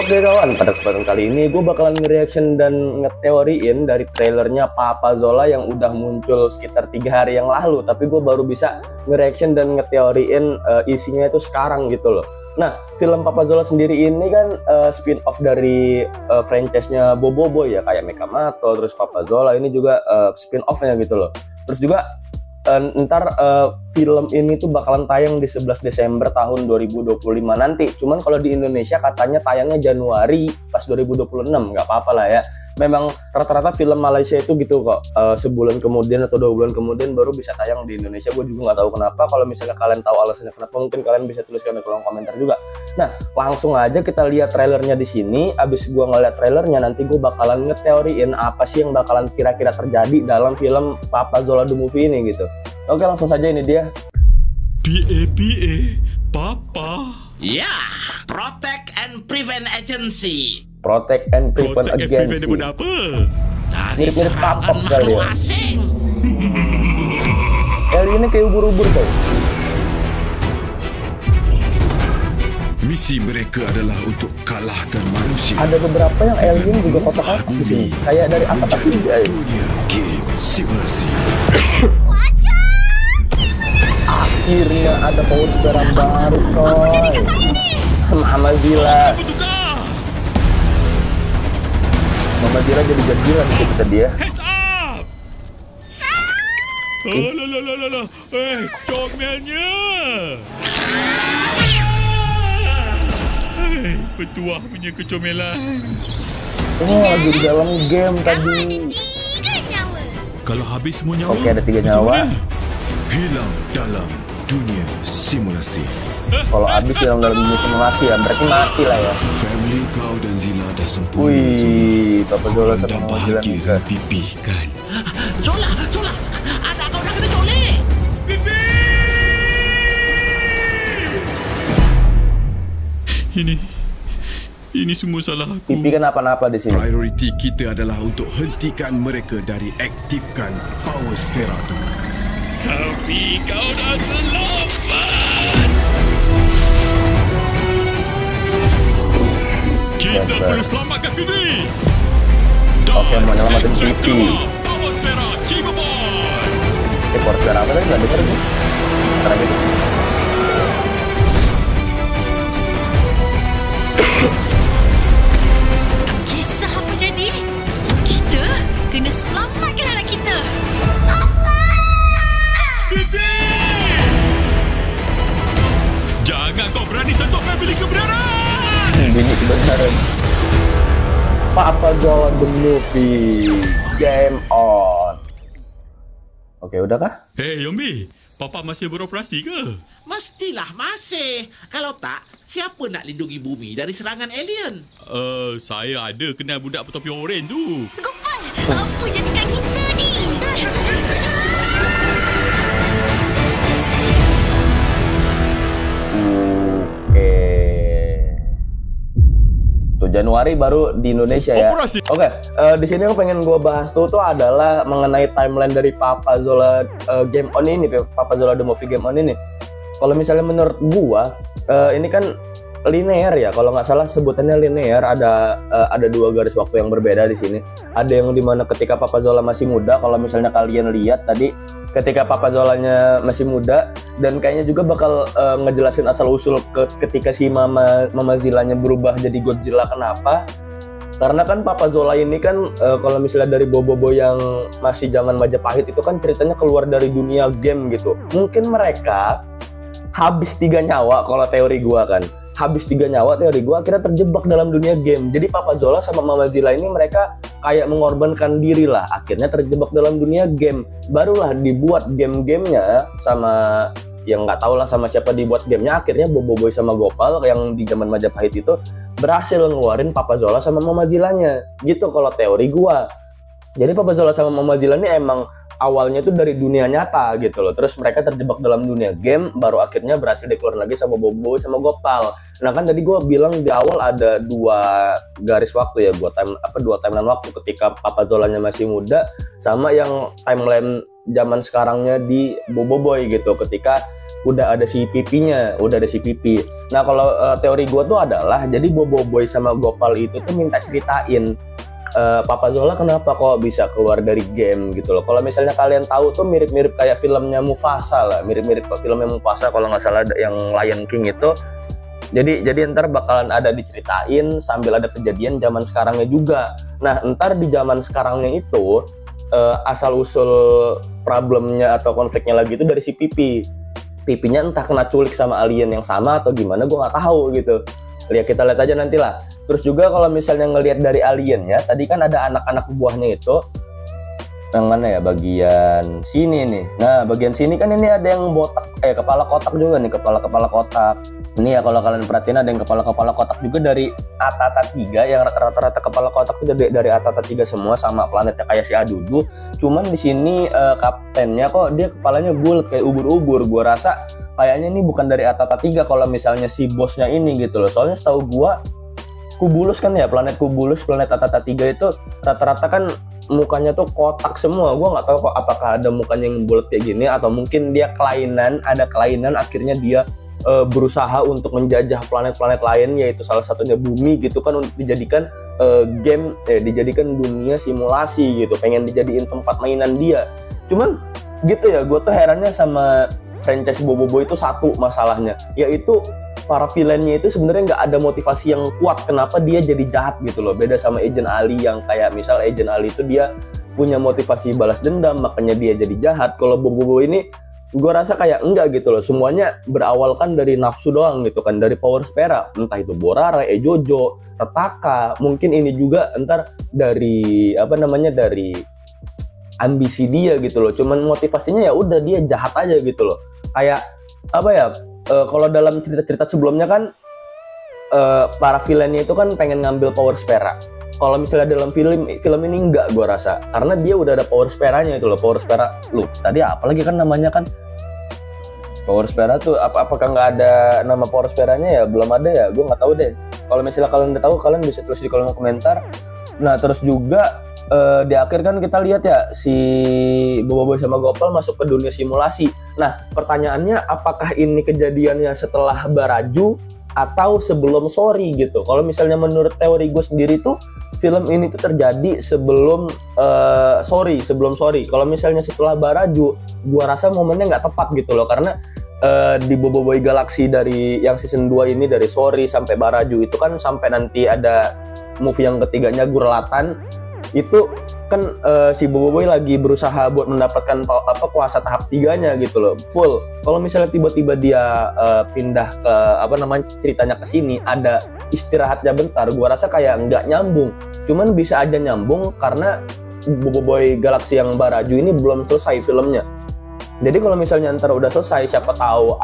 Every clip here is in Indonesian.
Oke kawan, pada kesempatan kali ini gue bakalan nge-reaction dan ngeteoriin dari trailernya Papa Zola yang udah muncul sekitar 3 hari yang lalu. Tapi gue baru bisa nge-reaction dan ngeteoriin isinya itu sekarang gitu loh. Nah, film Papa Zola sendiri ini kan spin-off dari franchise-nya Boboiboy ya, kayak Mekamato, terus Papa Zola ini juga spin-off-nya gitu loh. Terus juga ntar film ini tuh bakalan tayang di 11 Desember tahun 2025 nanti. Cuman kalau di Indonesia katanya tayangnya Januari pas 2026, nggak apa-apa lah ya. Memang rata-rata film Malaysia itu gitu kok, sebulan kemudian atau 2 bulan kemudian baru bisa tayang di Indonesia. Gue juga nggak tahu kenapa. Kalau misalnya kalian tahu alasannya kenapa, mungkin kalian bisa tuliskan di kolom komentar juga. Nah, langsung aja kita lihat trailernya di sini. Abis gue ngeliat trailernya, nanti gue bakalan ngeteoriin apa sih yang bakalan kira-kira terjadi dalam film Papa Zola The Movie ini gitu. Oke, langsung saja, ini dia. PA Papa. Ya, Protect and Prevent Agency. Protect and Prevent Agency. Apa? Dari Mirip-mirip serangan kapok sekali makhluk ya. asing. Aliennya kayak ubur-ubur coy. Misi mereka adalah untuk kalahkan manusia. Ada beberapa yang alien juga kotak-kotak di sini. Kayak dari Avatar menjadi juga ya. dunia game simulasi. Akhirnya ada poster baru coy. Mama Zila. Mama Zila jadi jadilan sih kita dia. Heads up! Oh la. Comelnya. Petuah punya kecomelan. Oh, lagi di dalam game tadi. Kalau habis semua nyawa. Oke, ada 3 macam nyawa. mana? Hilang dalam dunia simulasi. Kalau habis dalam dunia simulasi ya, berarti mati lah ya. Family kau dan Zila dah sempurna. Wih, Papa Zola Korang dah sama Mama Zila bahagia nikah. dan pipih kan? Zola, anak kau dah kena culik. Ini semua salah aku. Pipi kan apa-apa di sini. Prioriti kita adalah untuk hentikan mereka dari aktifkan power sfera tu. Tapi kau dah terlambat. Kita perlu selamatkan Pipi. Oke, mau nyelamatin Pipi. Power sfera Ciboboy. Poster apa tadi nggak denger gue. Ntar aja deh. Kisah apa jadi? Kita kena selamatkan anak kita. Pipi! Jangan kau berani sentuh family kebenaran! Bunyi kebenaran. Papa Zola The Movie. Game on. Oke, udah kah? Hei Yombi, Papa masih beroperasi ke? Mestilah masih. Kalau tak, siapa nak lindungi bumi dari serangan alien? Saya ada kenal budak bertopi oren tu. Gopal, apa jadi kat kita ni? Oke. Tuh Januari baru di Indonesia ya. Operasi. Oke, di sini yang pengen gue bahas tuh adalah mengenai timeline dari Papa Zola Game On ini, Papa Zola The Movie Game On ini. Kalau misalnya menurut gua, ini kan linear ya, kalau nggak salah sebutannya linear. Ada 2 garis waktu yang berbeda di sini. Ada yang dimana ketika Papa Zola masih muda, kalau misalnya kalian lihat tadi, ketika Papa Zolanya masih muda, dan kayaknya juga bakal ngejelasin asal usul ketika si Mama Zilanya berubah jadi Godzilla. Kenapa? Karena kan Papa Zola ini kan kalau misalnya dari Boboiboy yang masih zaman Majapahit itu kan ceritanya keluar dari dunia game gitu. Mungkin mereka habis 3 nyawa, kalau teori gua kan habis 3 nyawa, teori gua akhirnya terjebak dalam dunia game. Jadi Papa Zola sama Mama Zila ini mereka kayak mengorbankan diri lah, akhirnya terjebak dalam dunia game. Barulah dibuat game-gamenya sama yang nggak tahu lah sama siapa dibuat gamenya. Akhirnya Boboiboy sama Gopal yang di zaman Majapahit itu berhasil ngeluarin Papa Zola sama Mama Zilanya gitu kalau teori gua. Jadi Papa Zola sama Mama Zila ini emang awalnya itu dari dunia nyata gitu loh. Terus mereka terjebak dalam dunia game, baru akhirnya berhasil dikeluarin lagi sama Bobo sama Gopal. Nah kan tadi gue bilang di awal ada 2 garis waktu ya, dua timeline waktu ketika Papa Zolanya masih muda, sama yang timeline zaman sekarangnya di Bobo Boy gitu, ketika udah ada si Pipinya, udah ada si Pipi. Nah kalau teori gue tuh adalah, jadi Bobo Boy sama Gopal itu tuh minta ceritain Papa Zola kenapa kok bisa keluar dari game gitu loh. Kalau misalnya kalian tahu tuh mirip-mirip kayak filmnya Mufasa lah, mirip-mirip filmnya Mufasa kalau nggak salah yang Lion King itu. Jadi ntar bakalan ada diceritain sambil ada kejadian zaman sekarangnya juga. Nah ntar di zaman sekarangnya itu asal usul problemnya atau konfliknya lagi itu dari si Pipinya entah kena culik sama alien yang sama atau gimana, gue nggak tahu gitu. Kita lihat aja nantilah. Terus juga kalau misalnya ngelihat dari aliennya, tadi kan ada anak-anak buahnya itu, yang mana ya, bagian sini nih. Nah bagian sini kan ini ada yang botak, kepala kotak juga nih, kepala kotak. Ini ya kalau kalian perhatiin ada yang kepala kotak juga dari Atata 3, yang rata-rata kepala kotak itu dari Atata 3 semua, sama planetnya kayak si Adudu. Cuman di sini kaptennya kok dia kepalanya bulat kayak ubur-ubur. Gua rasa kayaknya ini bukan dari Atata 3 kalau misalnya si bosnya ini gitu loh. Soalnya setahu gua Kubulus kan ya, planet Kubulus, planet Atata 3 itu rata-rata kan mukanya tuh kotak semua. Gua nggak tahu kok apakah ada mukanya yang bulat kayak gini atau mungkin dia ada kelainan akhirnya dia berusaha untuk menjajah planet-planet lain, yaitu salah satunya bumi gitu kan, untuk dijadikan dijadikan dunia simulasi gitu, pengen dijadiin tempat mainan dia. Cuman gitu ya, gue tuh herannya sama franchise Bobo Boy itu satu masalahnya, yaitu para villainnya itu sebenarnya nggak ada motivasi yang kuat kenapa dia jadi jahat gitu loh. Beda sama Agent Ali yang kayak misal Agent Ali itu dia punya motivasi balas dendam makanya dia jadi jahat. Kalau Bobo Boy ini gue rasa kayak enggak gitu loh, semuanya berawal kan dari nafsu doang gitu kan, dari power spera, entah itu Borara, Jojo, Retaka, mungkin ini juga entar dari dari ambisi dia gitu loh. Cuman motivasinya ya udah dia jahat aja gitu loh. Kayak kalau dalam cerita-cerita sebelumnya kan para villainnya itu kan pengen ngambil power spera. Kalau misalnya dalam film ini enggak, gue rasa karena dia udah ada power speranya itu loh. Power spera tadi apalagi kan namanya kan power spera tuh, apakah nggak ada nama power speranya ya? Belum ada ya, gue nggak tahu deh. Kalau misalnya kalian udah tahu, kalian bisa tulis di kolom komentar. Nah terus juga di akhir kan kita lihat ya si Bobo Boy sama Gopal masuk ke dunia simulasi. Nah pertanyaannya, apakah ini kejadiannya setelah Baraju atau sebelum Sorry gitu? Kalau misalnya menurut teori gue sendiri tuh film ini tuh terjadi sebelum Sorry. Kalau misalnya setelah Baraju, gue rasa momennya nggak tepat gitu loh, karena di Bobo Boy Galaxy dari yang season 2 ini, dari Sorry sampai Baraju itu kan sampai nanti ada movie yang ketiganya Gurlatan, itu kan si Bobo Boy lagi berusaha buat mendapatkan kuasa tahap 3-nya gitu loh, full. Kalau misalnya tiba-tiba dia pindah ke ceritanya ke sini, ada istirahatnya bentar, gua rasa kayak nggak nyambung. Cuman bisa aja nyambung karena Bobo Boy Galaxy yang Baraju ini belum selesai filmnya. Jadi kalau misalnya ntar udah selesai, siapa tahu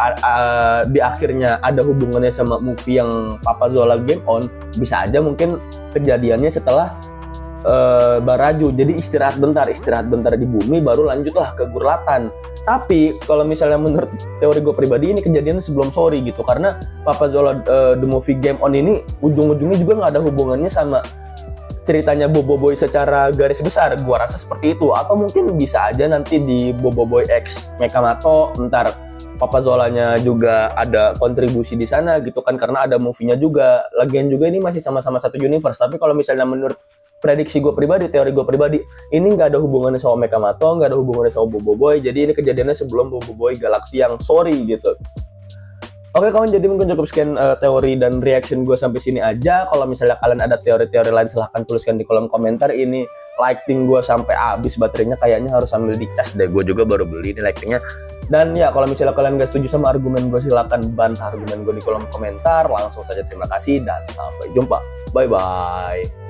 di akhirnya ada hubungannya sama movie yang Papa Zola Game On, bisa aja mungkin kejadiannya setelah Baraju. Jadi istirahat bentar di bumi, baru lanjutlah ke Gurlatan. Tapi kalau misalnya menurut teori gue pribadi, ini kejadiannya sebelum Sorry gitu, karena Papa Zola The Movie Game On ini ujung-ujungnya juga nggak ada hubungannya sama ceritanya Bobo Boy secara garis besar. Gua rasa seperti itu. Atau mungkin bisa aja nanti di Bobo Boy X Mekamato ntar Papa Zolanya juga ada kontribusi di sana gitu kan, karena ada movie-nya juga. Lagian juga ini masih sama-sama satu universe. Tapi kalau misalnya menurut prediksi gue pribadi, teori gue pribadi, ini nggak ada hubungannya sama Mekamato, nggak ada hubungannya sama Bobo Boy. Jadi ini kejadiannya sebelum Bobo Boy Galaxy yang Sorry gitu. Oke kawan, jadi mungkin cukup sekian teori dan reaction gue sampai sini aja. Kalau misalnya kalian ada teori-teori lain, silahkan tuliskan di kolom komentar. Ini lighting gue sampai habis baterainya, kayaknya harus sambil dicas deh. Gue juga baru beli ini lightingnya. Dan ya kalau misalnya kalian gak setuju sama argumen gue, silahkan bantah argumen gue di kolom komentar. Langsung saja terima kasih dan sampai jumpa. Bye bye.